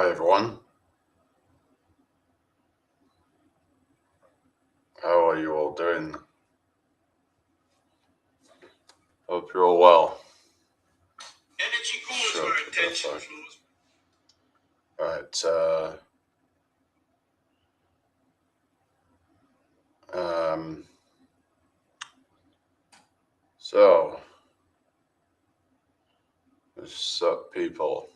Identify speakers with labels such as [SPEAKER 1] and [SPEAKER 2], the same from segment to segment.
[SPEAKER 1] Hi everyone, how are you all doing? Hope you're all well.
[SPEAKER 2] Energy calls
[SPEAKER 1] Sure,
[SPEAKER 2] for attention
[SPEAKER 1] that's
[SPEAKER 2] flows.
[SPEAKER 1] Right, so what's up, people?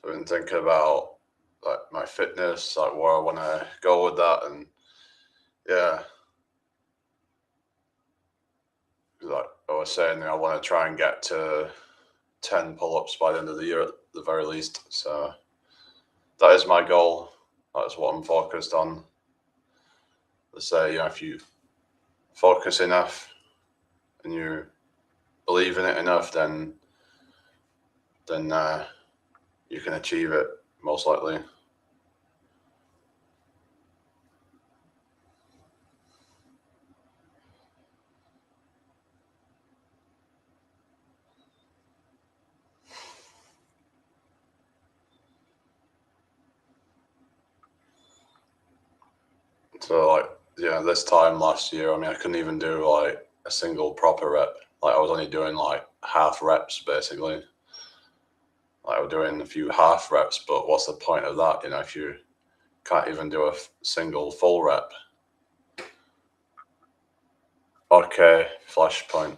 [SPEAKER 1] So I've been thinking about like my fitness, like where I want to go with that, and yeah, like I was saying, I want to try and get to 10 pull-ups by the end of the year at the very least. So that is my goal. That's what I'm focused on. Let's say, if you focus enough and you believe in it enough, then you can achieve it most likely. So this time last year, I couldn't even do like a single proper rep. Like I was only doing like half reps basically. Like I was doing a few half reps, but what's the point of that? If you can't even do a single full rep. Okay, flashpoint.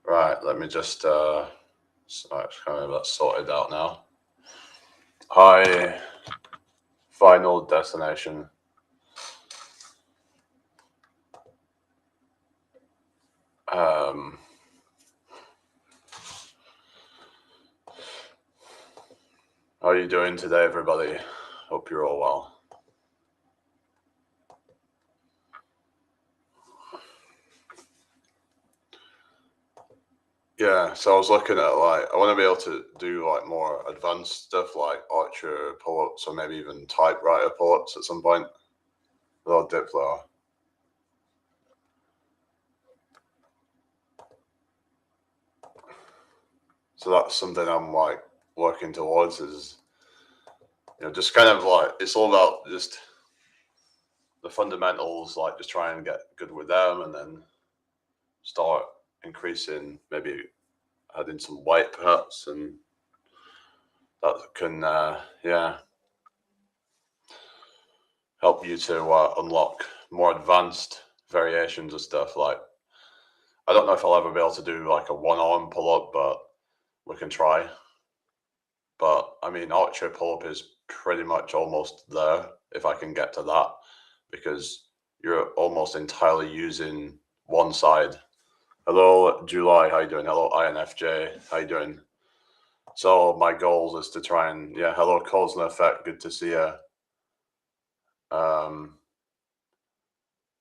[SPEAKER 1] Right, let me just that's sorted out now. Hi, final destination. Um, how are you doing today, everybody? Hope you're all well. Yeah, so I was looking at like I want to be able to do like more advanced stuff like archer pull-ups or maybe even typewriter pull-ups at some point. A little dip lower. So that's something I'm like working towards is just kind of like it's all about just the fundamentals, like just try and get good with them and then start increasing, maybe adding some weight perhaps, and that can help you to unlock more advanced variations of stuff. Like I don't know if I'll ever be able to do like a one arm pull up, but we can try. But archer pull up is pretty much almost there if I can get to that, because you're almost entirely using one side. Hello, July. How you doing? Hello, INFJ. How you doing? So my goals is to try and hello, cause and effect. Good to see you. Um,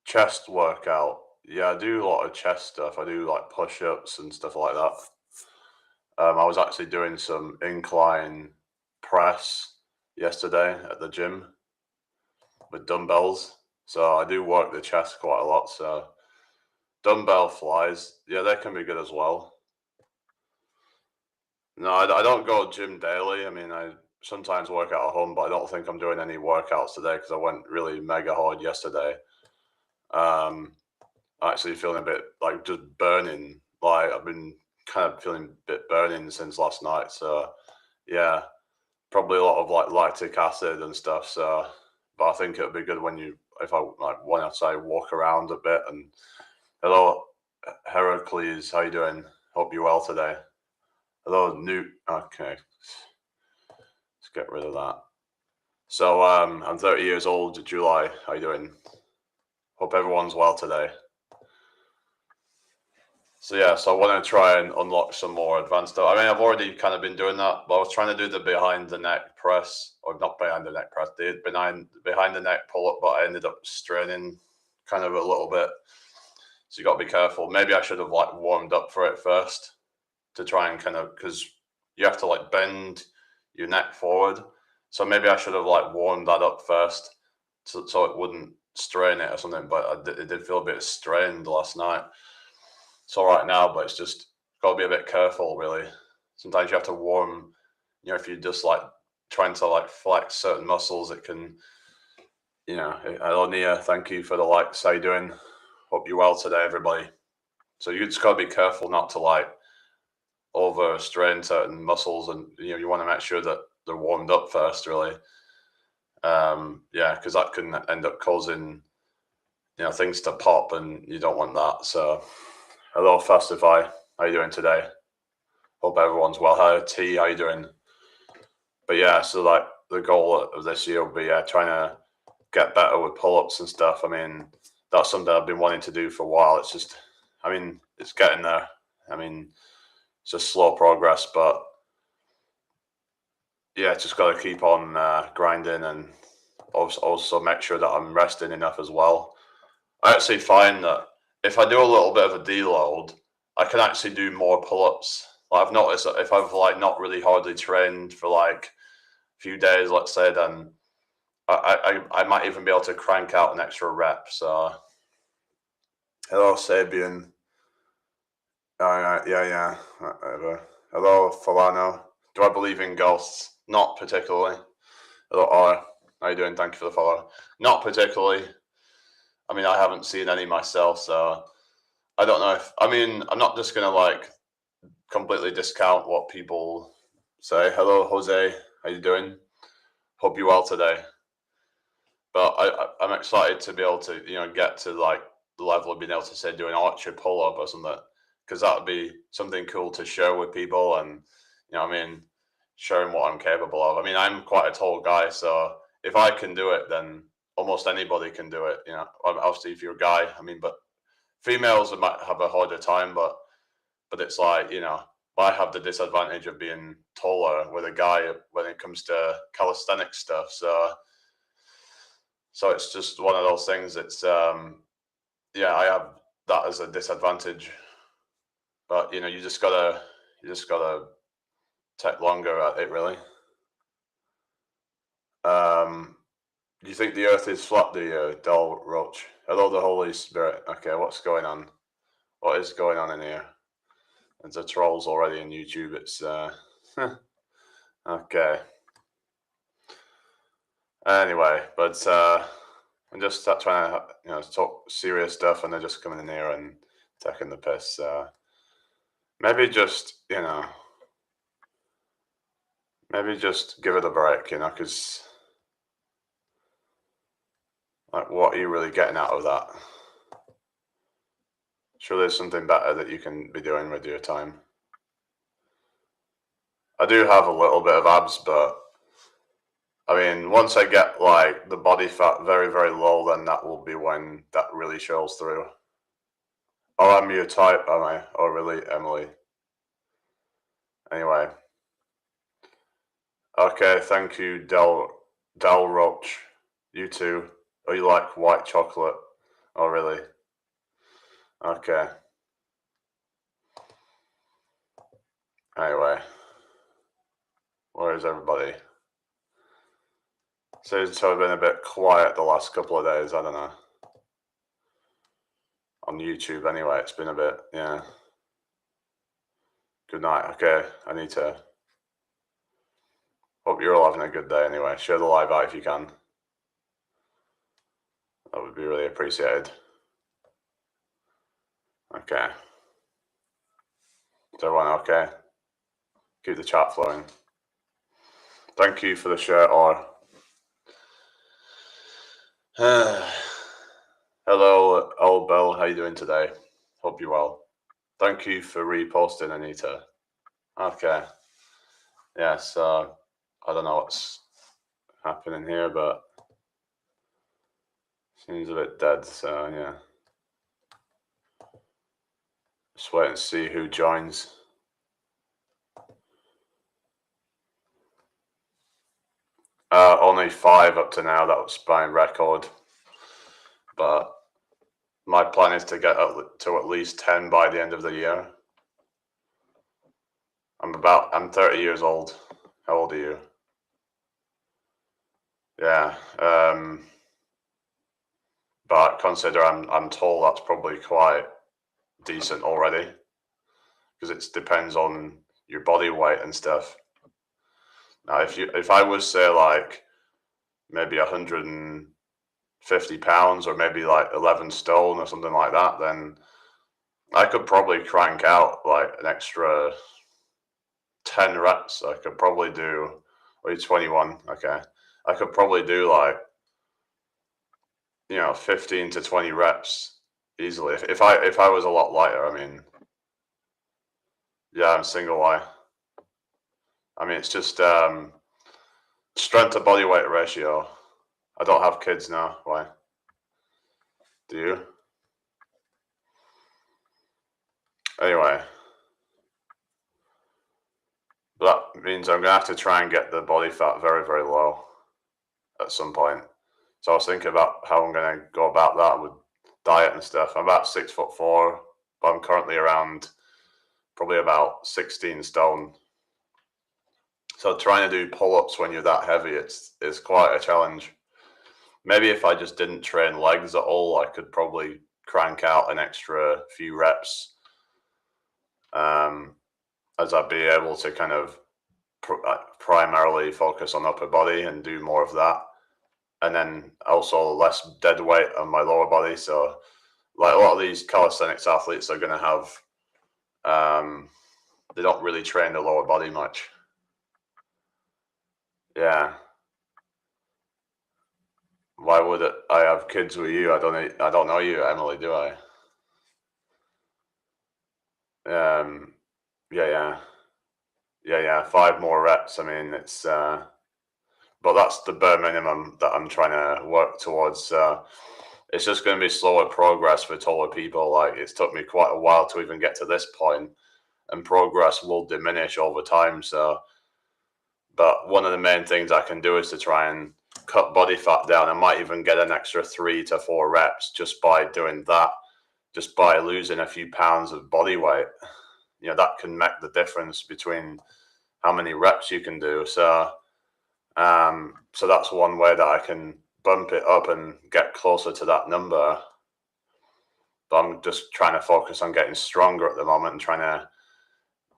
[SPEAKER 1] Chest workout. Yeah, I do a lot of chest stuff. I do like push ups and stuff like that. I was actually doing some incline press yesterday at the gym with dumbbells. So I do work the chest quite a lot. So dumbbell flies, yeah, they can be good as well. No, I don't go gym daily. I sometimes work out at home, but I don't think I'm doing any workouts today because I went really mega hard yesterday. Um, Actually feeling a bit like just burning. Like I've been kind of feeling a bit burning since last night. So yeah, probably a lot of like lactic acid and stuff. So, but I think it'll be good when if I like want to say walk around a bit. And hello, Heracles, how you doing? Hope you're well today. Hello, Newt. Okay, let's get rid of that. So I'm 30 years old. July, how you doing? Hope everyone's well today. So yeah, so I want to try and unlock some more advanced stuff. I've already kind of been doing that, but I was trying to do the behind the neck press, or not behind the neck press, the behind the neck pull up, but I ended up straining kind of a little bit. So you got to be careful. Maybe I should have like warmed up for it first to try and kind of, because you have to like bend your neck forward. So maybe I should have like warmed that up first, so it wouldn't strain it or something. But it did feel a bit strained last night. It's all right now, but it's just got to be a bit careful, really. Sometimes you have to warm if you're just like trying to like flex certain muscles, it can, hello Nia, thank you for the likes. How you doing? Hope you're well today, everybody. So you just gotta be careful not to like overstrain certain muscles, and you want to make sure that they're warmed up first, really. Because that can end up causing things to pop, and you don't want that. So, hello Fastify, how you doing today? Hope everyone's well. Hi T, how you doing? But yeah, so like the goal of this year will be trying to get better with pull-ups and stuff. I mean, that's something I've been wanting to do for a while. It's just, it's getting there. It's just slow progress, but yeah, just got to keep on grinding, and also make sure that I'm resting enough as well. I actually find that if I do a little bit of a deload, I can actually do more pull-ups. Like I've noticed that if I've like not really hardly trained for like a few days, let's say, then I might even be able to crank out an extra rep. So, hello Sabian. Yeah. Hello Falano. Do I believe in ghosts? Not particularly. Hello R. How you doing? Thank you for the follow. Not particularly. I haven't seen any myself, so I don't know if. I'm not just gonna like completely discount what people say. Hello Jose. How you doing? Hope you're well today. But I'm excited to be able to get to like the level of being able to say do an archer pull up or something, because that would be something cool to share with people, and sharing what I'm capable of. I'm quite a tall guy, so if I can do it, then almost anybody can do it. Obviously if you're a guy, but females might have a harder time, but it's like I have the disadvantage of being taller with a guy when it comes to calisthenic stuff. So it's just one of those things. It's I have that as a disadvantage, but you just gotta take longer at it, really. Do you think the Earth is flat? Do you, Del Roach? Hello, the Holy Spirit. Okay, what's going on? What is going on in here? There's a trolls already in YouTube. It's okay. Anyway, but I'm just trying to talk serious stuff, and they're just coming in here and taking the piss. Maybe just maybe just give it a break, because like, what are you really getting out of that? Sure, there's something better that you can be doing with your time. I do have a little bit of abs, but once I get like the body fat very, very low, then that will be when that really shows through. Oh, I'm your type, am I? Oh, really, Emily? Anyway. Okay, thank you, Del Roach. You too. Oh, you like white chocolate? Oh, really? Okay. Anyway. Where is everybody? Seems to have been a bit quiet the last couple of days, I don't know. On YouTube anyway, it's been a bit, yeah. Good night. Okay, I need to. Hope you're all having a good day anyway. Share the live out if you can. That would be really appreciated. Okay. Is everyone okay? Keep the chat flowing. Thank you for the share, or. Hello, old Bill. How you doing today? Hope you're well. Thank you for reposting, Anita. Okay. Yeah, so I don't know what's happening here, but seems a bit dead, so yeah. Just wait and see who joins. Only 5 up to now. That was my record. But my plan is to get to at least 10 by the end of the year. I'm 30 years old. How old are you? Yeah. But consider I'm tall. That's probably quite decent already, because it depends on your body weight and stuff. Now, if I was say like maybe 150 pounds or maybe like 11 stone or something like that, then I could probably crank out like an extra 10 reps. I could probably do, or 21. Okay. I could probably do like, 15 to 20 reps easily. If I was a lot lighter, I mean, yeah, I'm single Y. I mean, it's just strength to body weight ratio. I don't have kids now. Why? Do you? Anyway, that means I'm gonna have to try and get the body fat very, very low at some point. So I was thinking about how I'm gonna go about that with diet and stuff. I'm about 6'4", but I'm currently around probably about 16 stone. So trying to do pull-ups when you're that heavy, it's quite a challenge. Maybe if I just didn't train legs at all, I could probably crank out an extra few reps, as I'd be able to kind of primarily focus on upper body and do more of that, and then also less dead weight on my lower body. So like a lot of these calisthenics athletes are going to have, they don't really train the lower body much. Yeah. Why would I have kids with you? I don't know you, Emily, do I? Yeah, yeah, yeah. 5 more reps. I mean, but that's the bare minimum that I'm trying to work towards. It's just going to be slower progress for taller people. Like it's took me quite a while to even get to this point, and progress will diminish over time. So, but one of the main things I can do is to try and cut body fat down. I might even get an extra 3 to 4 reps just by doing that, just by losing a few pounds of body weight. That can make the difference between how many reps you can do. So that's one way that I can bump it up and get closer to that number. But I'm just trying to focus on getting stronger at the moment and trying to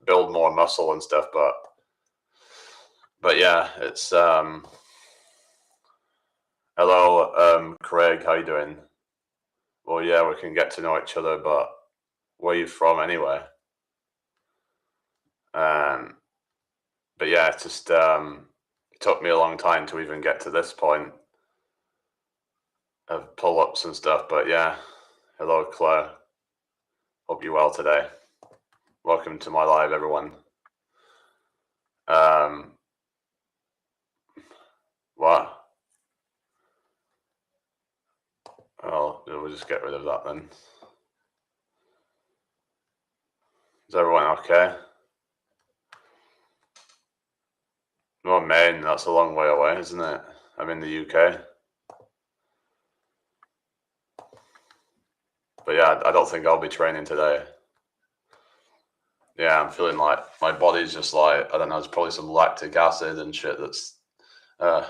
[SPEAKER 1] build more muscle and stuff. But yeah, it's hello, Craig, how you doing? Well, yeah, we can get to know each other, but where are you from anyway? But yeah, it's just it took me a long time to even get to this point of pull-ups and stuff. But yeah, hello, Claire. Hope you're well today. Welcome to my live, everyone. What? Well, we'll just get rid of that then. Is everyone okay? Well, Maine, that's a long way away, isn't it? I'm in the UK. But yeah, I don't think I'll be training today. Yeah, I'm feeling like my body's just like, I don't know, there's probably some lactic acid and shit that's, I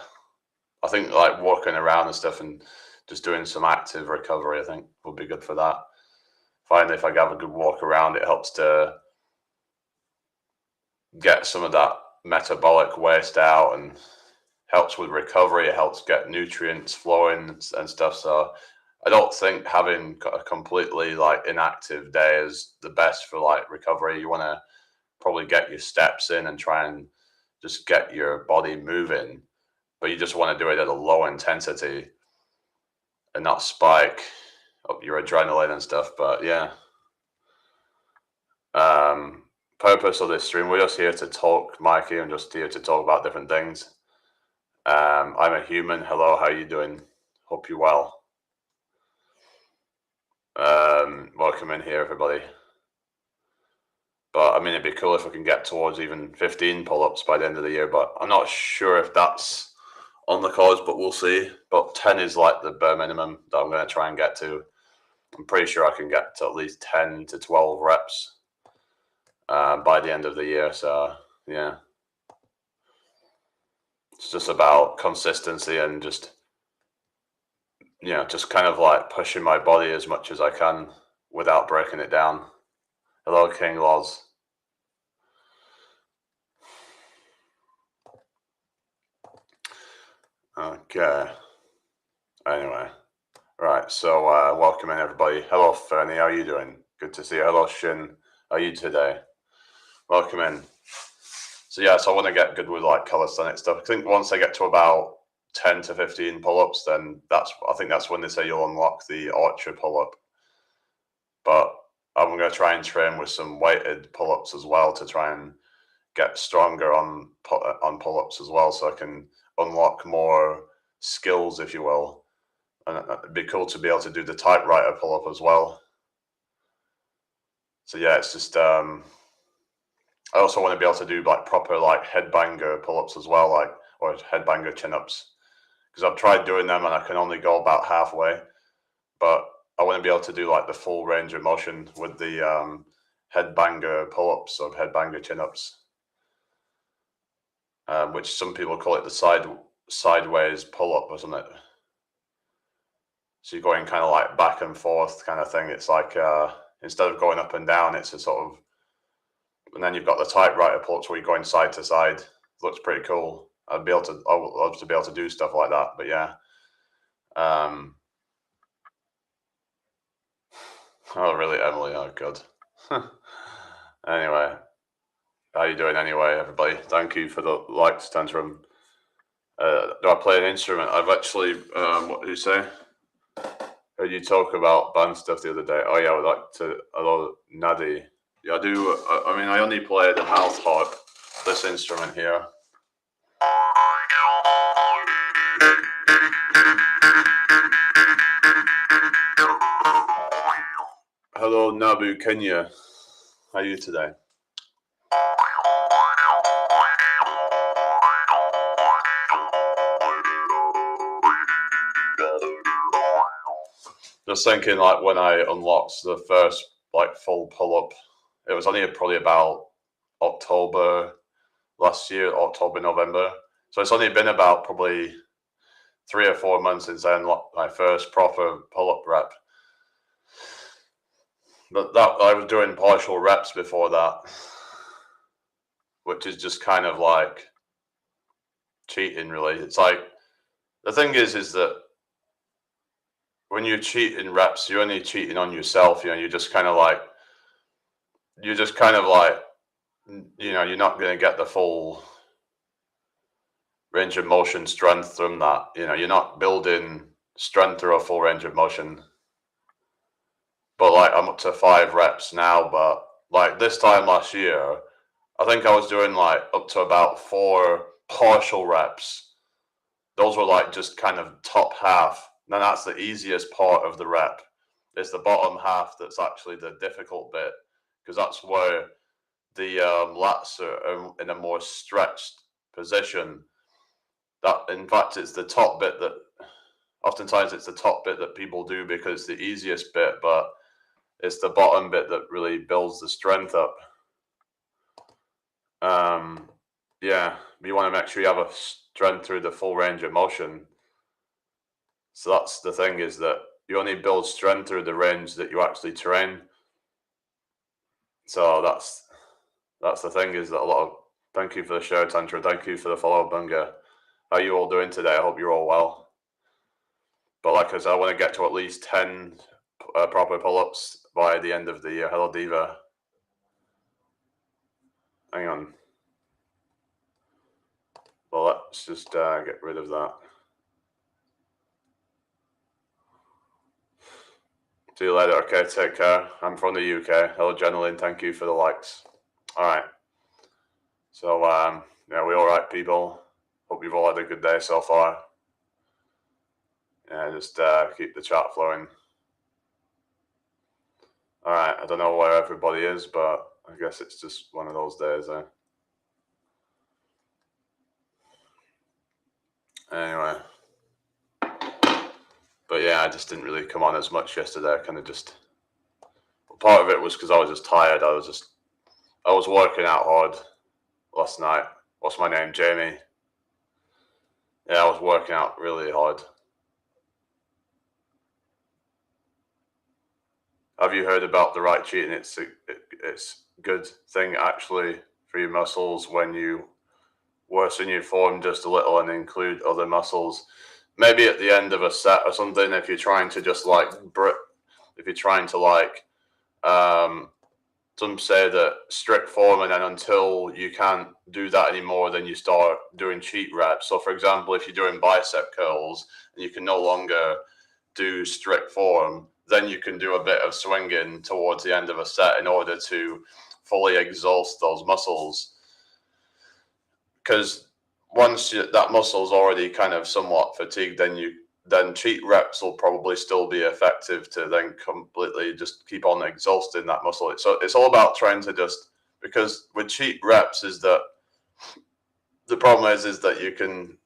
[SPEAKER 1] think like walking around and stuff and just doing some active recovery, I think would be good for that. Finally, if I have a good walk around, it helps to get some of that metabolic waste out and helps with recovery. It helps get nutrients flowing and stuff. So I don't think having a completely like inactive day is the best for like recovery. You want to probably get your steps in and try and just get your body moving, but you just want to do it at a low intensity and not spike up your adrenaline and stuff. But yeah, purpose of this stream, we're just here to talk, Mikey. I'm just here to talk about different things. I'm a human. Hello, how you doing? Hope you're well. Welcome in here, everybody. But I mean, it'd be cool if we can get towards even 15 pull-ups by the end of the year. But I'm not sure if that's on the cards, but we'll see. But 10 is like the bare minimum that I'm going to try and get to. I'm pretty sure I can get to at least 10 to 12 reps by the end of the year. So yeah, it's just about consistency and just kind of like pushing my body as much as I can without breaking it down. Hello, King Loz. Okay. Anyway, right. So welcome in everybody. Hello, Fernie. How are you doing? Good to see you. Hello, Shin. How are you today? Welcome in. So yeah, so I want to get good with like calisthenic stuff. I think once I get to about 10 to 15 pull-ups, then I think that's when they say you'll unlock the archer pull-up. But I'm going to try and train with some weighted pull-ups as well to try and get stronger on pull-ups as well, so I can unlock more skills, if you will. And it'd be cool to be able to do the typewriter pull-up as well. So yeah, it's just I also want to be able to do like proper like headbanger pull-ups as well, like or headbanger chin-ups, because I've tried doing them and I can only go about halfway. But I want to be able to do like the full range of motion with the headbanger pull-ups or headbanger chin-ups, which some people call it the sideways pull-up or something. So you're going kind of like back and forth kind of thing. It's like instead of going up and down, it's a sort of, and then you've got the typewriter pull-ups where you're going side to side. Looks pretty cool. I would love to be able to do stuff like that. But yeah. Oh, really, Emily? Oh, God. Anyway, how you doing anyway, everybody? Thank you for the likes, Tantrum. Do I play an instrument? I've actually, what do you say? Heard you talk about band stuff the other day. Oh, yeah, I would like to, hello, Nadi. Yeah, I do. I mean, I only play the mouth harp, this instrument here. Hello, Nabu, Kenya. How are you today? Just thinking, like when I unlocked the first like full pull-up, it was only probably about October last year, October, November. So it's only been about probably 3 or 4 months since I unlocked my first proper pull-up rep. But that I was doing partial reps before that, which is just kind of like cheating, really. It's like the thing is that when you cheat in reps, you're only cheating on yourself. You know, you're just kind of like, you know, you're not going to get the full range of motion strength from that. You know, you're not building strength through a full range of motion. But like I'm up to 5 reps now, but like this time last year, I think I was doing like up to about 4 partial reps. Those were like just kind of top half. Then that's the easiest part of the rep. It's the bottom half that's actually the difficult bit, because that's where the lats are in a more stretched position. That in fact it's the top bit that oftentimes it's the top bit that people do because it's the easiest bit, but it's the bottom bit that really builds the strength up. Yeah, you want to make sure you have a strength through the full range of motion. So that's the thing, is that you only build strength through the range that you actually train. So that's the thing, is that a lot of, thank you for the show, Tantra, thank you for the follow, Bunga. How are you all doing today? I hope you're all well. But like I said, I want to get to at least 10 proper pull-ups by the end of the year. Hello, Diva. Hang on. Well, let's just get rid of that. See you later. Okay, take care. I'm from the UK. Hello, Jenilyn. Thank you for the likes. All right. So, yeah, we all right, people? Hope you've all had a good day so far. Yeah, just keep the chat flowing. All right. I don't know where everybody is, but I guess it's just one of those days, eh? Anyway. But yeah, I just didn't really come on as much yesterday. I kind of just, part of it was because I was just tired. I was working out hard last night. What's my name? Jamie. Yeah, I was working out really hard. Have you heard about the right cheating? It's good thing actually for your muscles when you worsen your form just a little and include other muscles. Maybe at the end of a set or something, if you're trying to just like, if you're trying to like, some say that strict form, and then until you can't do that anymore, then you start doing cheat reps. So for example, if you're doing bicep curls and you can no longer do strict form, then you can do a bit of swinging towards the end of a set in order to fully exhaust those muscles. Because once that muscle's already kind of somewhat fatigued, then cheat reps will probably still be effective to then completely just keep on exhausting that muscle. So it's all about trying to just, because with cheat reps is that the problem is that you can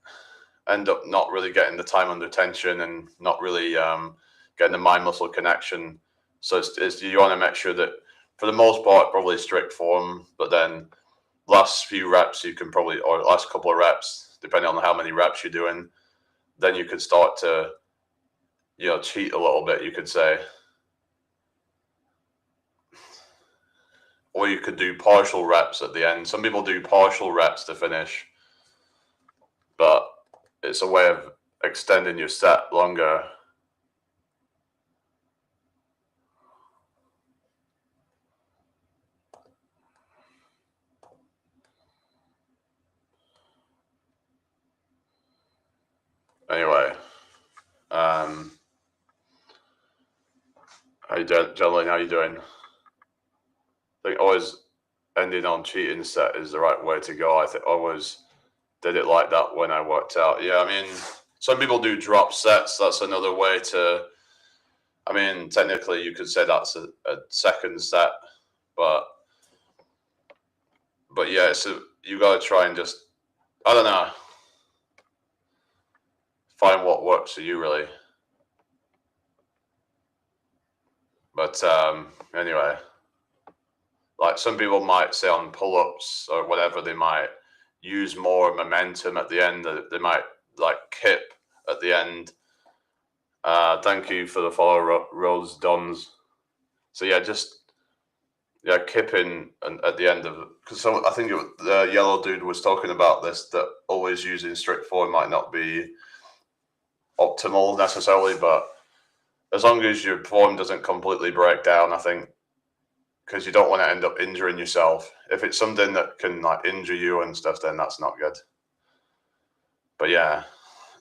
[SPEAKER 1] end up not really getting the time under tension and not really getting the mind muscle connection. So it's you want to make sure that for the most part probably strict form, but then last few reps you can probably, or last couple of reps, depending on how many reps you're doing, then you could start to, cheat a little bit, you could say. Or you could do partial reps at the end. Some people do partial reps to finish, but it's a way of extending your set longer. Anyway, how you doing, gentlemen? How you doing? I think always ending on cheating set is the right way to go. I think I always did it like that when I worked out. Yeah, I mean, some people do drop sets. That's another way to. I mean, technically, you could say that's a second set, but yeah, so you got to try and just, I don't know, find what works for you, really. But anyway, like some people might say on pull-ups or whatever, they might use more momentum at the end. They might like kip at the end. Thank you for the follow, Rose Dons. So yeah, just kipping at the end of, because I think the yellow dude was talking about this, that always using strict form might not be optimal necessarily, but as long as your form doesn't completely break down, I think, because you don't want to end up injuring yourself. If it's something that can like injure you and stuff, then that's not good. But yeah,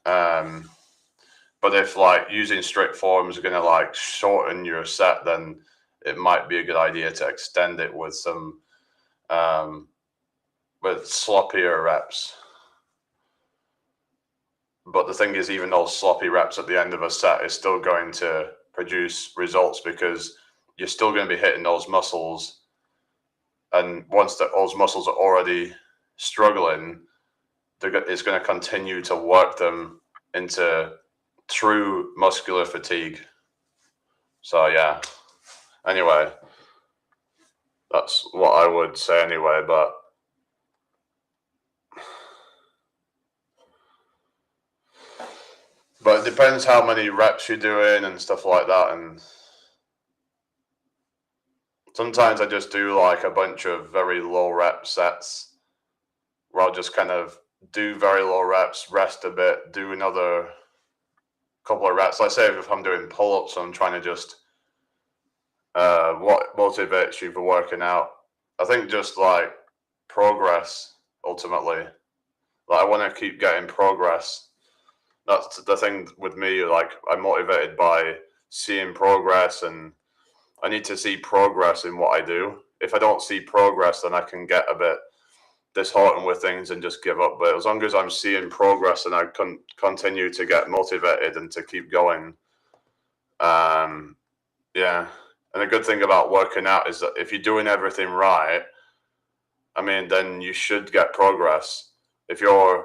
[SPEAKER 1] but if like using strict form is going to like shorten your set, then it might be a good idea to extend it with some with sloppier reps. But the thing is, even those sloppy reps at the end of a set is still going to produce results, because you're still going to be hitting those muscles. And once those muscles are already struggling, it's going to continue to work them into true muscular fatigue. So yeah, anyway, that's what I would say anyway, but it depends how many reps you're doing and stuff like that. And sometimes I just do like a bunch of very low rep sets where I'll just kind of do very low reps, rest a bit, do another couple of reps. Let's say if I'm doing pull-ups, I'm trying to just what motivates you for working out? I think just like progress, ultimately. Like I want to keep getting progress. That's the thing with me. Like I'm motivated by seeing progress, and I need to see progress in what I do. If I don't see progress, then I can get a bit disheartened with things and just give up. But as long as I'm seeing progress and I can continue to get motivated and to keep going, yeah. And the good thing about working out is that if you're doing everything right, I mean, then you should get progress. If you're,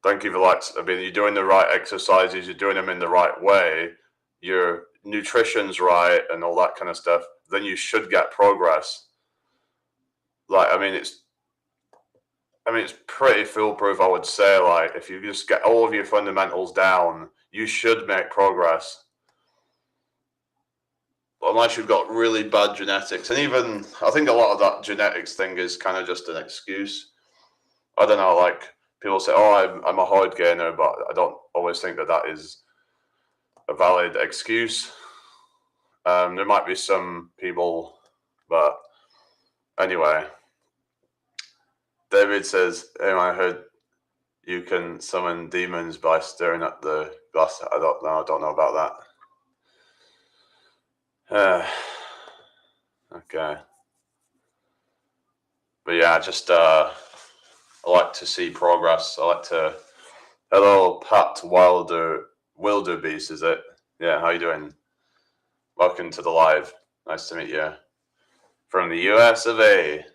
[SPEAKER 1] thank you for like, I mean, you're doing the right exercises, you're doing them in the right way, your nutrition's right and all that kind of stuff, then you should get progress. Like, I mean, it's pretty foolproof, I would say. Like, if you just get all of your fundamentals down, you should make progress. Unless you've got really bad genetics. And even, I think a lot of that genetics thing is kind of just an excuse. I don't know, like, people say, "Oh, I'm a hard gainer," but I don't always think that is a valid excuse. There might be some people, but anyway. David says, "Hey, I heard you can summon demons by staring at the glass." I don't know. I don't know about that. Okay. But yeah, just I like to see progress. I like to. Hello, Pat Wildebeest, is it? Yeah, how you doing? Welcome to the live. Nice to meet you. From the US of A.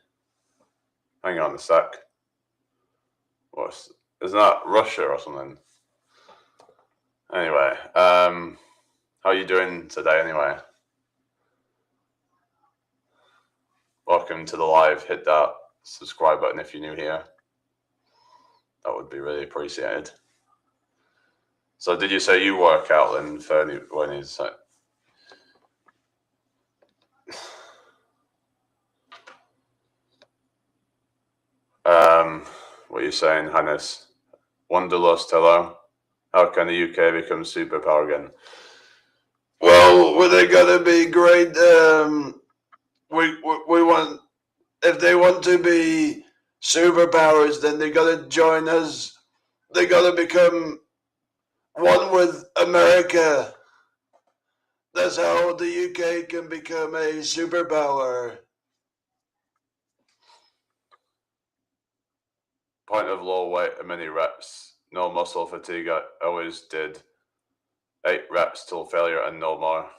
[SPEAKER 1] Hang on a sec. Isn't that Russia or something? Anyway, how are you doing today anyway? Welcome to the live. Hit that subscribe button if you're new here. That would be really appreciated. So did you say you work out then, Fernie, when is it? What are you saying, Hannes? Wanderlust, hello. How can the UK become superpower again? Well, were they gonna be great? We want, if they want to be superpowers, then they gotta join us. They gotta become one with America. That's how the UK can become a superpower. Point of low weight and many reps. No muscle fatigue. I always did 8 reps till failure and no more.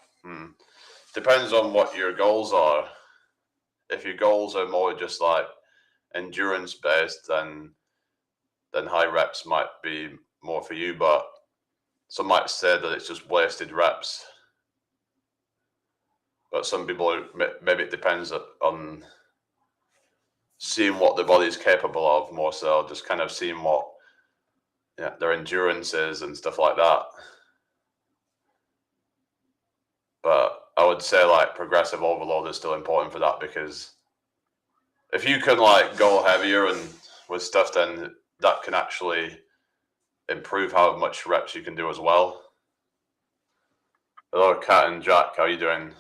[SPEAKER 1] Depends on what your goals are. If your goals are more just like endurance based, then high reps might be more for you. But some might say that it's just wasted reps. But some people, maybe it depends on seeing what the body is capable of more so, just kind of seeing what their endurance is and stuff like that. But I would say like progressive overload is still important for that, because if you can like go heavier and with stuff, then that can actually improve how much reps you can do as well. Hello, Kat and Jack, how you doing?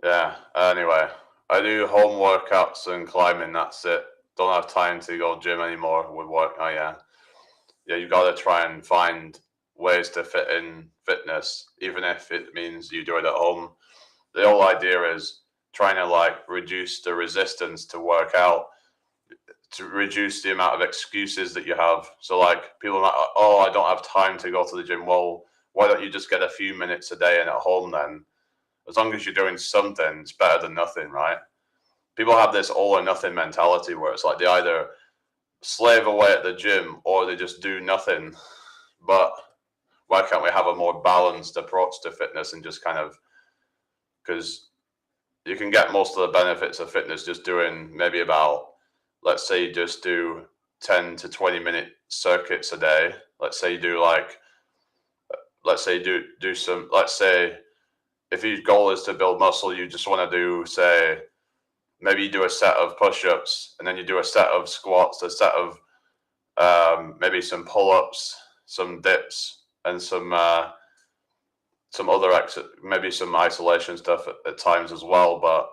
[SPEAKER 1] Yeah, anyway, I do home workouts and climbing, that's it. Don't have time to go gym anymore with work. Oh yeah. Yeah, you gotta try and find ways to fit in fitness, even if it means you do it at home. The whole idea is trying to like reduce the resistance to work out, to reduce the amount of excuses that you have. So like people are like, oh, I don't have time to go to the gym. Well, why don't you just get a few minutes a day in at home then? As long as you're doing something, it's better than nothing, right? People have this all or nothing mentality where it's like they either slave away at the gym or they just do nothing. But why can't we have a more balanced approach to fitness and just kind of, because you can get most of the benefits of fitness just doing maybe about, let's say you just do 10 to 20 minute circuits a day. Let's say you do like, let's say you do some, let's say if your goal is to build muscle, you just want to do, say, maybe you do a set of push-ups and then you do a set of squats, a set of maybe some pull-ups, some dips, and some other maybe some isolation stuff at times as well. But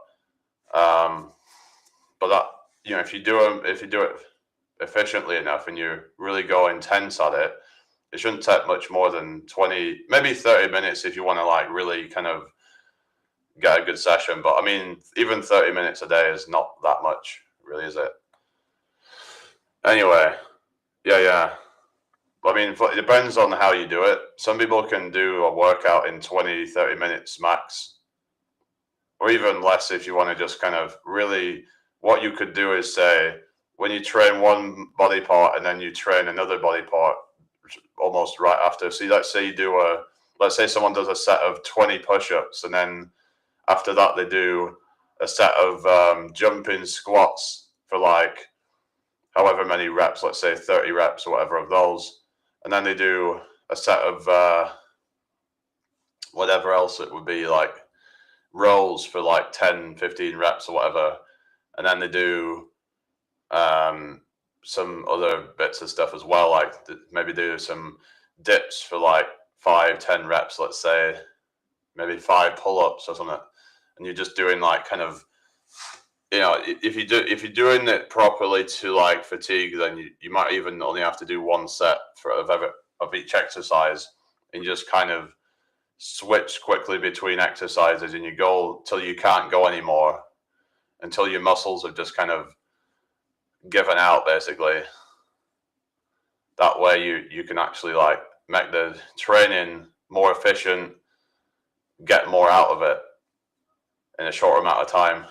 [SPEAKER 1] that, if you do it efficiently enough and you really go intense at it, it shouldn't take much more than 20, maybe 30 minutes if you want to like really kind of get a good session. But I mean, even 30 minutes a day is not that much, really, is it? Anyway, yeah. I mean, it depends on how you do it. Some people can do a workout in 20, 30 minutes max, or even less if you want to just kind of really, what you could do is say, when you train one body part and then you train another body part almost right after. See, let's say someone does a set of 20 push-ups and then after that they do a set of jumping squats for like however many reps, let's say 30 reps or whatever of those. And then they do a set of whatever else it would be, like rows for like 10, 15 reps or whatever. And then they do some other bits of stuff as well, like maybe do some dips for like 5-10 reps, let's say, maybe 5 pull-ups or something, and you're just doing like kind of, if you're doing it properly to like fatigue, then you might even only have to do 1 set of each exercise, and you just kind of switch quickly between exercises, and you go till you can't go anymore, until your muscles have just kind of given out, basically. That way you can actually like make the training more efficient, get more out of it in a short amount of time.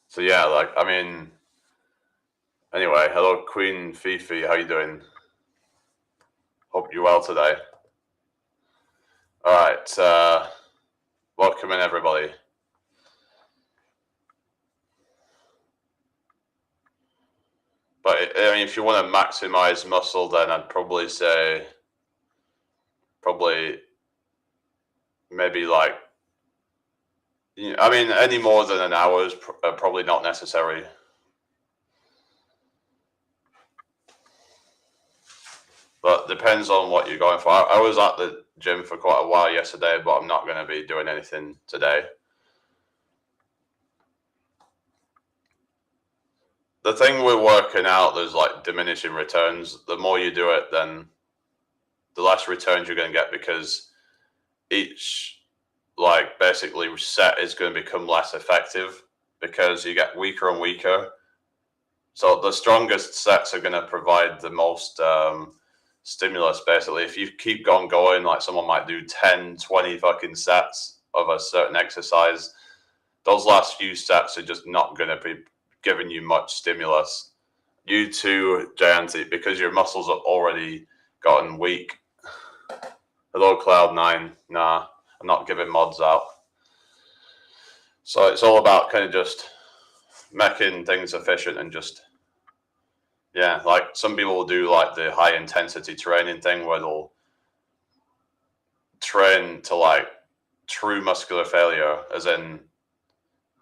[SPEAKER 1] So yeah, like, I mean, anyway, hello Queen Fifi, how you doing? Hope you're well today. All right, welcome in everybody. But I mean, if you want to maximize muscle, then I'd probably say maybe like, I mean, any more than an hour is probably not necessary. But depends on what you're going for. I was at the gym for quite a while yesterday, but I'm not going to be doing anything today. The thing with working out, there's like diminishing returns. The more you do it, then the less returns you're going to get, because each like basically set is going to become less effective because you get weaker and weaker. So the strongest sets are going to provide the most stimulus, basically. If you keep going, like someone might do 10, 20 fucking sets of a certain exercise, those last few sets are just not going to be giving you much stimulus. You too, Jayanti, because your muscles have already gotten weak. Hello, Cloud9. Nah, I'm not giving mods out. So it's all about kind of just making things efficient and just, yeah, like some people will do like the high intensity training thing where they'll train to like true muscular failure, as in,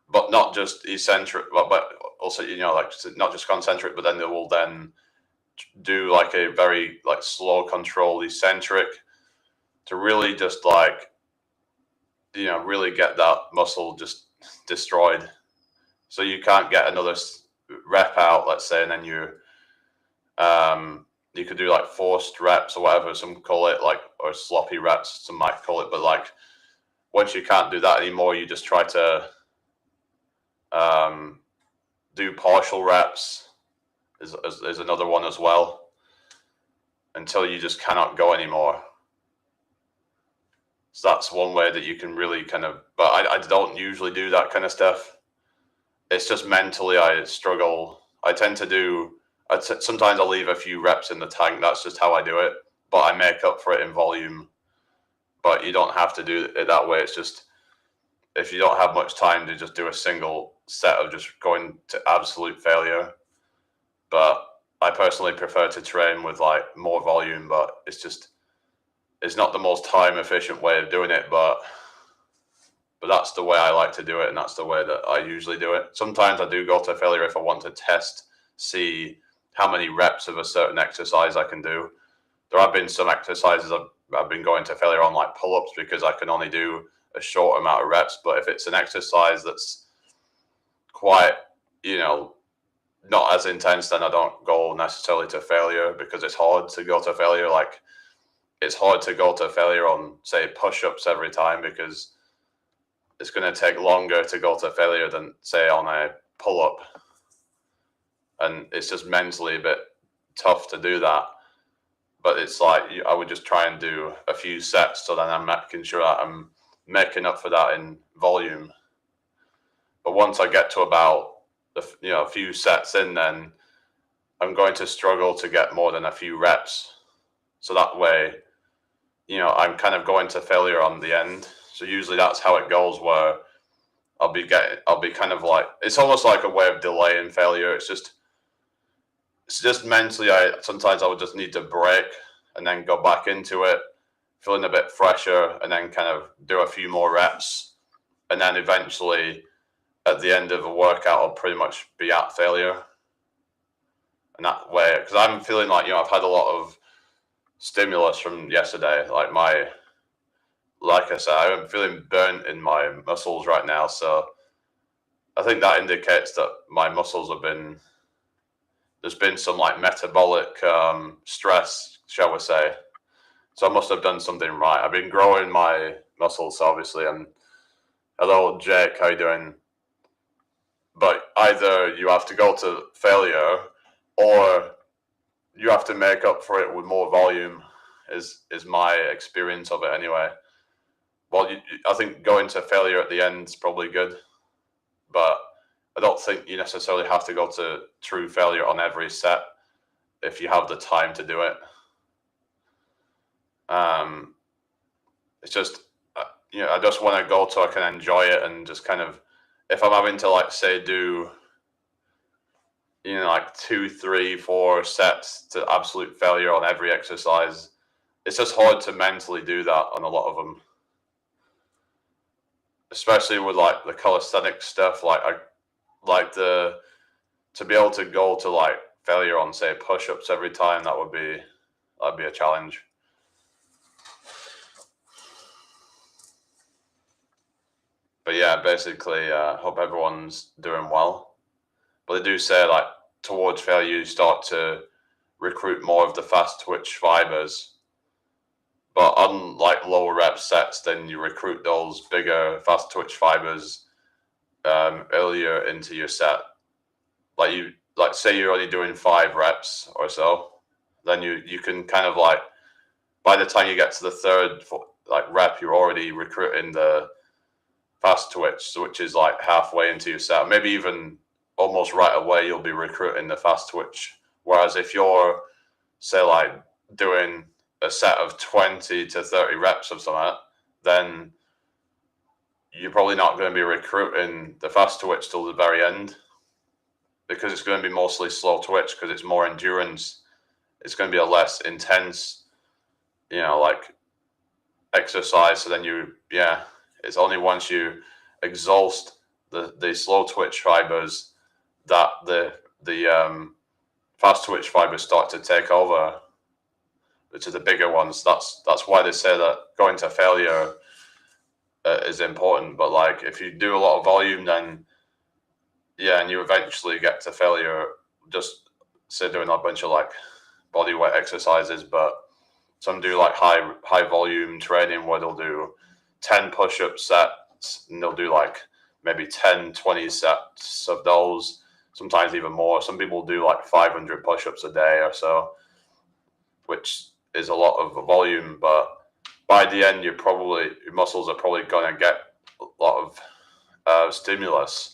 [SPEAKER 1] but not just eccentric, but also, like not just concentric, but then they will then do like a very like slow controlled eccentric to really just like, really get that muscle just destroyed. So you can't get another rep out, let's say, and then you could do like forced reps or whatever some call it, like, or sloppy reps some might call it. But like once you can't do that anymore, you just try to do partial reps is another one as well, until you just cannot go anymore. So that's one way that you can really kind of, but I don't usually do that kind of stuff. It's just mentally I struggle. I tend to do, sometimes I'll leave a few reps in the tank. That's just how I do it. But I make up for it in volume. But you don't have to do it that way. It's just, if you don't have much time to just do a single set of just going to absolute failure. But I personally prefer to train with like more volume, but it's not the most time efficient way of doing it, but that's the way I like to do it, and that's the way that I usually do it. Sometimes I do go to failure if I want to see how many reps of a certain exercise I can do. There have been some exercises I've been going to failure on, like pull-ups, because I can only do a short amount of reps. But if it's an exercise that's quite, not as intense, then I don't go necessarily to failure, because it's hard to go to failure. Like, it's hard to go to failure on, say, push-ups every time, because it's going to take longer to go to failure than, say, on a pull-up. And it's just mentally a bit tough to do that. But it's like, I would just try and do a few sets, so then I'm making sure that I'm making up for that in volume. But once I get to about a few sets in, then I'm going to struggle to get more than a few reps. So that way, I'm kind of going to failure on the end. So usually that's how it goes, where I'll be kind of like, it's almost like a way of delaying failure. It's just mentally, sometimes I would just need to break and then go back into it feeling a bit fresher, and then kind of do a few more reps, and then eventually at the end of a workout I'll pretty much be at failure. And that way, because I'm feeling like, I've had a lot of stimulus from yesterday. Like I said, I'm feeling burnt in my muscles right now. So I think that indicates that my muscles there's been some like metabolic stress, shall we say. So I must have done something right. I've been growing my muscles, obviously. And hello, Jake, how you doing? But either you have to go to failure, or you have to make up for it with more volume. Is my experience of it anyway. Well, I think going to failure at the end is probably good, but I don't think you necessarily have to go to true failure on every set if you have the time to do it. It's just, I just want to go so I can enjoy it, and just kind of, if I'm having to like say do, like 2, 3, 4 sets to absolute failure on every exercise, it's just hard to mentally do that on a lot of them. Especially with like the calisthenics stuff, like I like to be able to go to like failure on say push-ups every time. That'd be a challenge. But yeah, basically, hope everyone's doing well. But they do say like towards failure, you start to recruit more of the fast twitch fibers. But on like lower rep sets, then you recruit those bigger fast twitch fibers earlier into your set. Like say you're only doing 5 reps or so, then you can kind of like, by the time you get to the third like rep, you're already recruiting the fast twitch, which is like halfway into your set. Maybe even almost right away you'll be recruiting the fast twitch. Whereas if you're say like doing a set of 20 to 30 reps of something, then you're probably not going to be recruiting the fast twitch till the very end, because it's going to be mostly slow twitch, because it's more endurance. It's going to be a less intense, like exercise. So then it's only once you exhaust the slow twitch fibers that the fast twitch fibers start to take over, which are the bigger ones. That's why they say that going to failure is important. But like if you do a lot of volume, then and you eventually get to failure, just say doing a bunch of like body weight exercises. But some do like high volume training where they'll do 10 push-up sets, and they'll do like maybe 10, 20 sets of those, sometimes even more. Some people do like 500 push-ups a day or so, which is a lot of volume. But by the end, your muscles are probably going to get a lot of stimulus.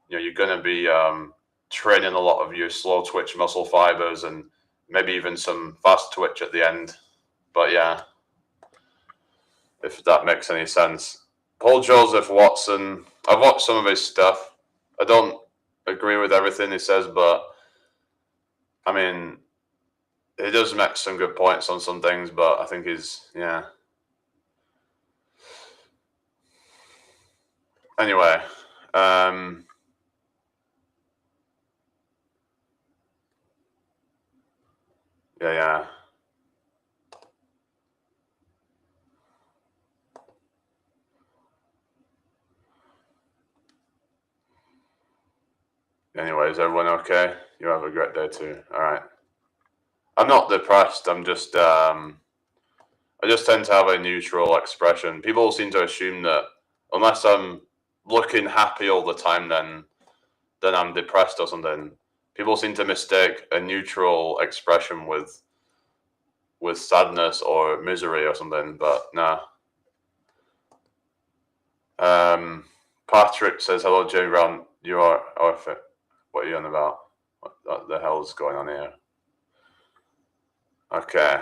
[SPEAKER 1] You're going to be training a lot of your slow twitch muscle fibers, and maybe even some fast twitch at the end. But yeah, if that makes any sense. Paul Joseph Watson, I've watched some of his stuff. I don't agree with everything he says, but I mean, he does make some good points on some things, but I think Anyway, yeah. Anyways, everyone okay? You have a great day too. All right. I'm not depressed. I'm just, I just tend to have a neutral expression. People seem to assume that unless I'm looking happy all the time, then I'm depressed or something. People seem to mistake a neutral expression with sadness or misery or something, but no. Patrick says, hello, Jamie Brown. You are, what are you on about? What the hell is going on here? Okay.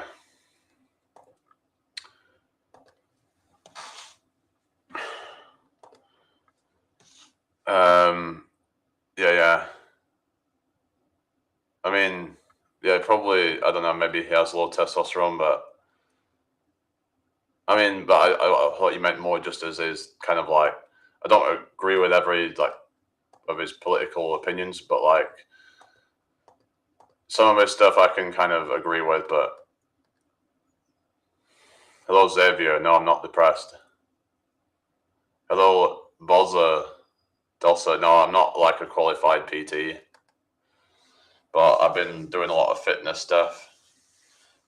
[SPEAKER 1] Yeah. I mean, yeah, probably, I don't know, maybe he has low testosterone, but I mean, but I thought you meant more just as his kind of like, I don't agree with every like of his political opinions, but like some of his stuff I can kind of agree with. But hello, Xavier. No, I'm not depressed. Hello, Boza Dosa. No, I'm not like a qualified PT, but I've been doing a lot of fitness stuff,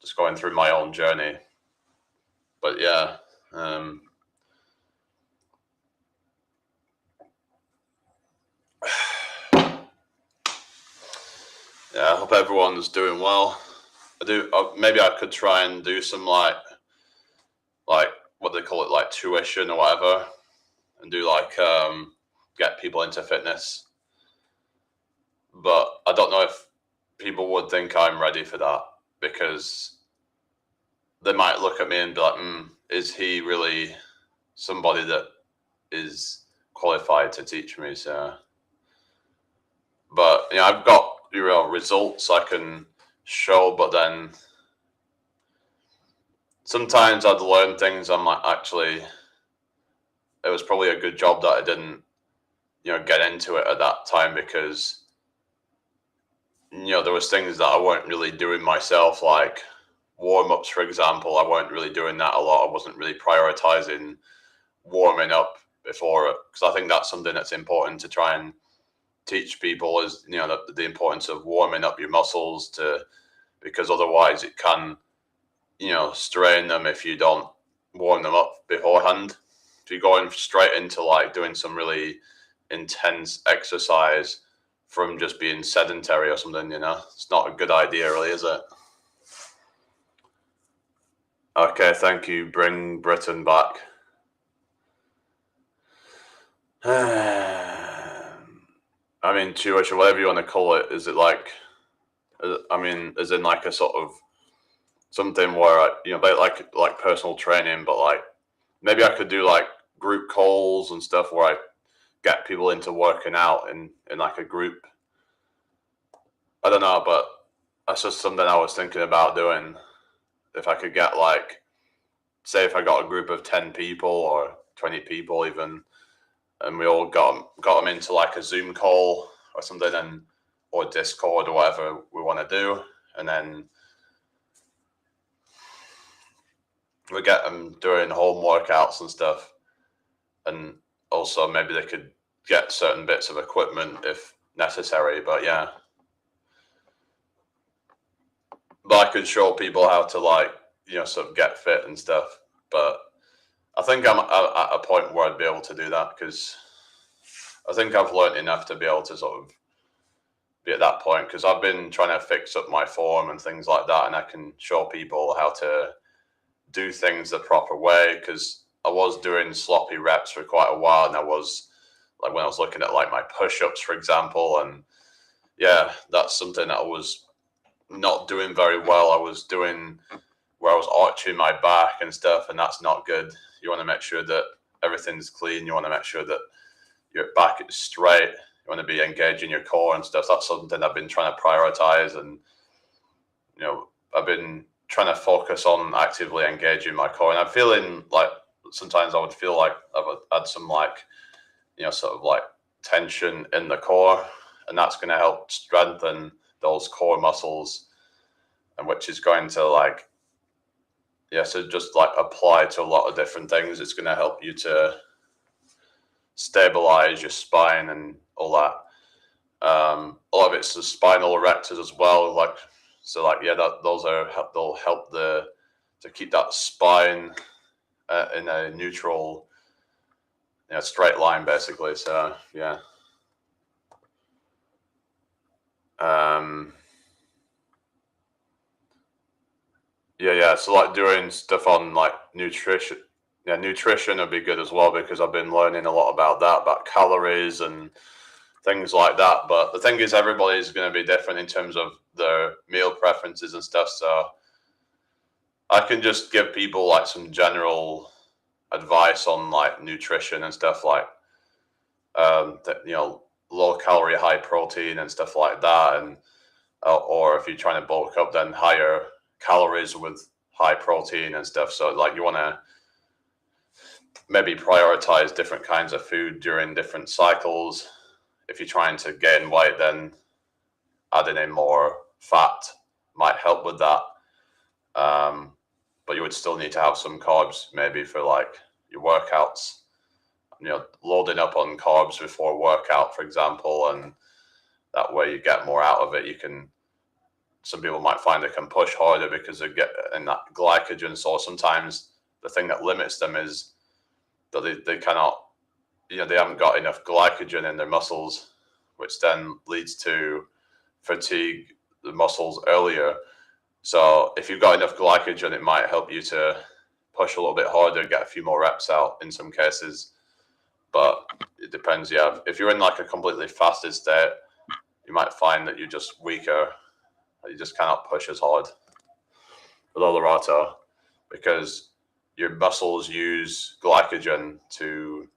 [SPEAKER 1] just going through my own journey. But yeah, yeah, I hope everyone's doing well. Maybe I could try and do some like what they call it, like tuition or whatever, and do like get people into fitness. But I don't know if people would think I'm ready for that, because they might look at me and be like, is he really somebody that is qualified to teach me? So, but I've got results I can show, but then sometimes I'd learn things I'm like, actually, it was probably a good job that I didn't get into it at that time, because there was things that I weren't really doing myself, like warm-ups, for example. I weren't really doing that a lot. I wasn't really prioritizing warming up before it, because I think that's something that's important to try and teach people, is the importance of warming up your muscles, because otherwise it can strain them if you don't warm them up beforehand. If you're going straight into like doing some really intense exercise from just being sedentary or something, it's not a good idea, really, is it? Okay, thank you. Bring Britain back. I mean, tuition, whatever you want to call it, is it like, I mean, is in like a sort of something where like personal training, but like maybe I could do like group calls and stuff where I get people into working out in like a group. I don't know, but that's just something I was thinking about doing. If I could get like, say if I got a group of 10 people or 20 people even, and we all got them into like a Zoom call or something, or Discord or whatever we want to do, and then we get them doing home workouts and stuff, and also maybe they could get certain bits of equipment if necessary. But yeah, but I could show people how to like sort of get fit and stuff. But I think I'm at a point where I'd be able to do that, because I think I've learned enough to be able to sort of be at that point, because I've been trying to fix up my form and things like that, and I can show people how to do things the proper way, because I was doing sloppy reps for quite a while, and I was like, when I was looking at like my push-ups, for example, and yeah, that's something that I was not doing very well. I was doing where I was arching my back and stuff, and that's not good. You want to make sure that everything's clean. You want to make sure that your back is straight. You want to be engaging your core and stuff. That's something I've been trying to prioritize, and I've been trying to focus on actively engaging my core. And I'm feeling like sometimes I would feel like I've had some like sort of like tension in the core, and that's going to help strengthen those core muscles, and which is going to like so just like apply to a lot of different things. It's going to help you to stabilize your spine and all that. A lot of it's the spinal erectors as well. Like, so like, yeah, they'll help to keep that spine in a neutral, straight line, basically. So yeah. Yeah. So like doing stuff on like nutrition. Yeah, nutrition would be good as well, because I've been learning a lot about that, about calories and things like that. But the thing is, everybody's going to be different in terms of their meal preferences and stuff. So I can just give people like some general advice on like nutrition and stuff, like low calorie, high protein and stuff like that. And or if you're trying to bulk up, then higher calories with high protein and stuff. So like you want to maybe prioritize different kinds of food during different cycles. If you're trying to gain weight, then adding in more fat might help with that. But you would still need to have some carbs maybe for like your workouts, loading up on carbs before workout, for example, and that way you get more out of it. Some people might find they can push harder because they get in that glycogen. So sometimes the thing that limits them is that they cannot, they haven't got enough glycogen in their muscles, which then leads to fatigue the muscles earlier. So if you've got enough glycogen, it might help you to push a little bit harder, get a few more reps out in some cases. But it depends. Yeah, if you're in like a completely fasted state, you might find that you're just weaker. You just cannot push as hard with Olerato because your muscles use glycogen to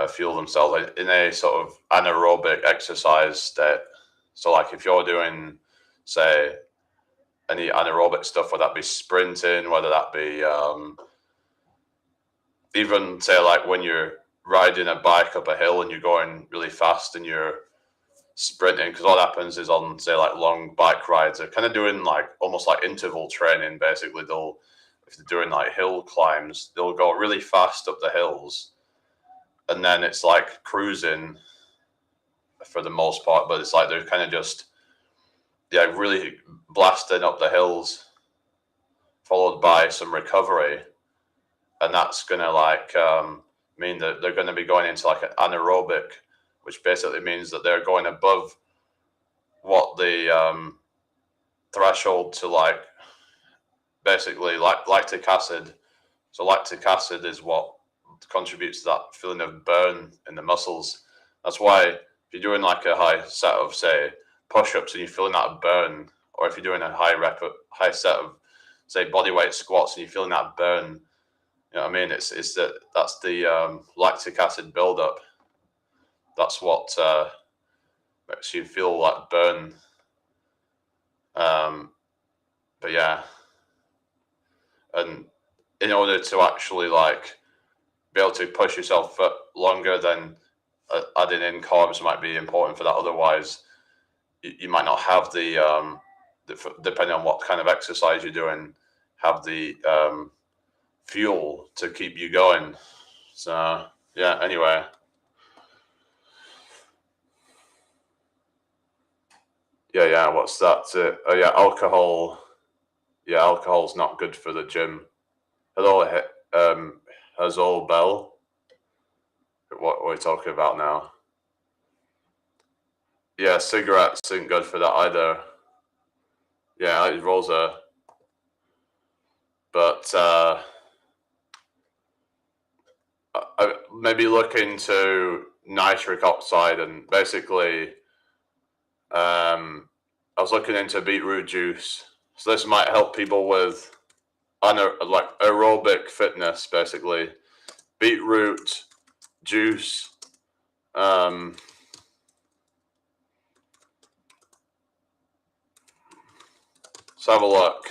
[SPEAKER 1] fuel themselves in a sort of anaerobic exercise state. So like if you're doing, say, any anaerobic stuff, whether that be sprinting, whether that be even say like when you're riding a bike up a hill and you're going really fast and you're sprinting, because what happens is on say like long bike rides, they're kind of doing like almost like interval training. Basically, if they're doing like hill climbs, they'll go really fast up the hills, and then it's like cruising for the most part, but it's like they're kind of just really blasting up the hills, followed by some recovery, and that's gonna like mean that they're going to be going into like an anaerobic, which basically means that they're going above what the threshold to like basically like lactic acid. So lactic acid is what contributes to that feeling of burn in the muscles. That's why if you're doing like a high set of say push-ups and you're feeling that burn, or if you're doing a high set of say bodyweight squats and you're feeling that burn, you know what I mean? That's the lactic acid buildup. That's what makes you feel like burn. But yeah, and in order to actually like be able to push yourself longer, then adding in carbs might be important for that. Otherwise, you might not have the depending on what kind of exercise you're doing, have the fuel to keep you going. So yeah, anyway. Yeah, what's that? Oh yeah, alcohol. Yeah, alcohol's not good for the gym. Hello, Hazol Bell. What are we talking about now? Yeah, cigarettes ain't good for that either. Yeah, it's Rosa. But I maybe look into nitric oxide, and basically I was looking into beetroot juice. So this might help people with like aerobic fitness, basically. Beetroot juice. Let's have a look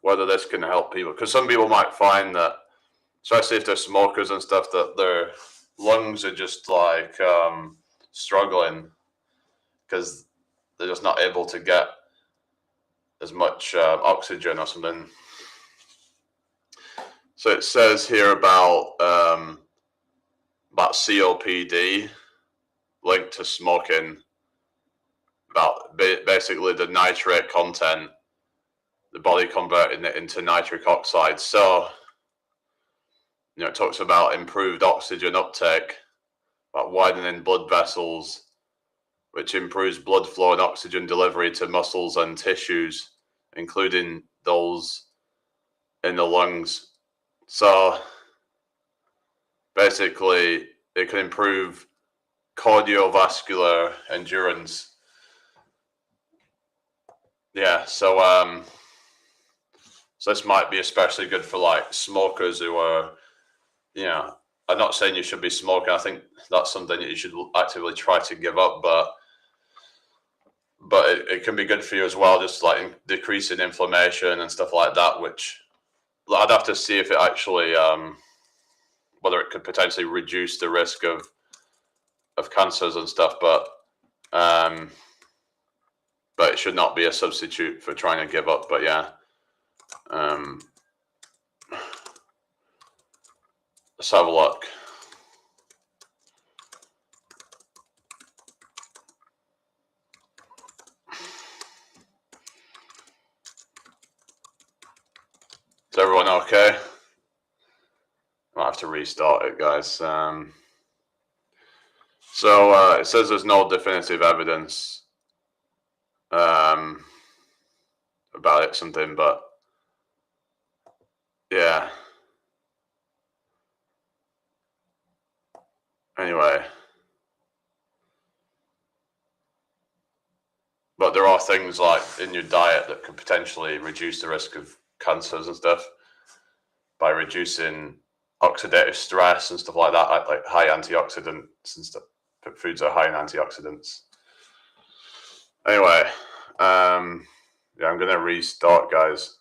[SPEAKER 1] whether this can help people, because some people might find that, especially if they're smokers and stuff, that their lungs are just like struggling because they're just not able to get as much oxygen or something. So it says here about COPD linked to smoking, about basically the nitrate content, the body converting it into nitric oxide. So, it talks about improved oxygen uptake, about widening blood vessels, which improves blood flow and oxygen delivery to muscles and tissues, including those in the lungs. So basically, it can improve cardiovascular endurance. Yeah, so this might be especially good for like smokers who are, I'm not saying you should be smoking. I think that's something that you should actively try to give up, but it can be good for you as well, just like decreasing inflammation and stuff like that, which I'd have to see if it actually whether it could potentially reduce the risk of cancers and stuff, but it should not be a substitute for trying to give up. But yeah, let's have a look. Is everyone okay? Might have to restart it, guys. So it says there's no definitive evidence about it, something, but yeah. Anyway, but there are things like in your diet that could potentially reduce the risk of cancers and stuff by reducing oxidative stress and stuff like that, like high antioxidants and stuff. Foods are high in antioxidants. Anyway, yeah, I'm gonna restart, guys.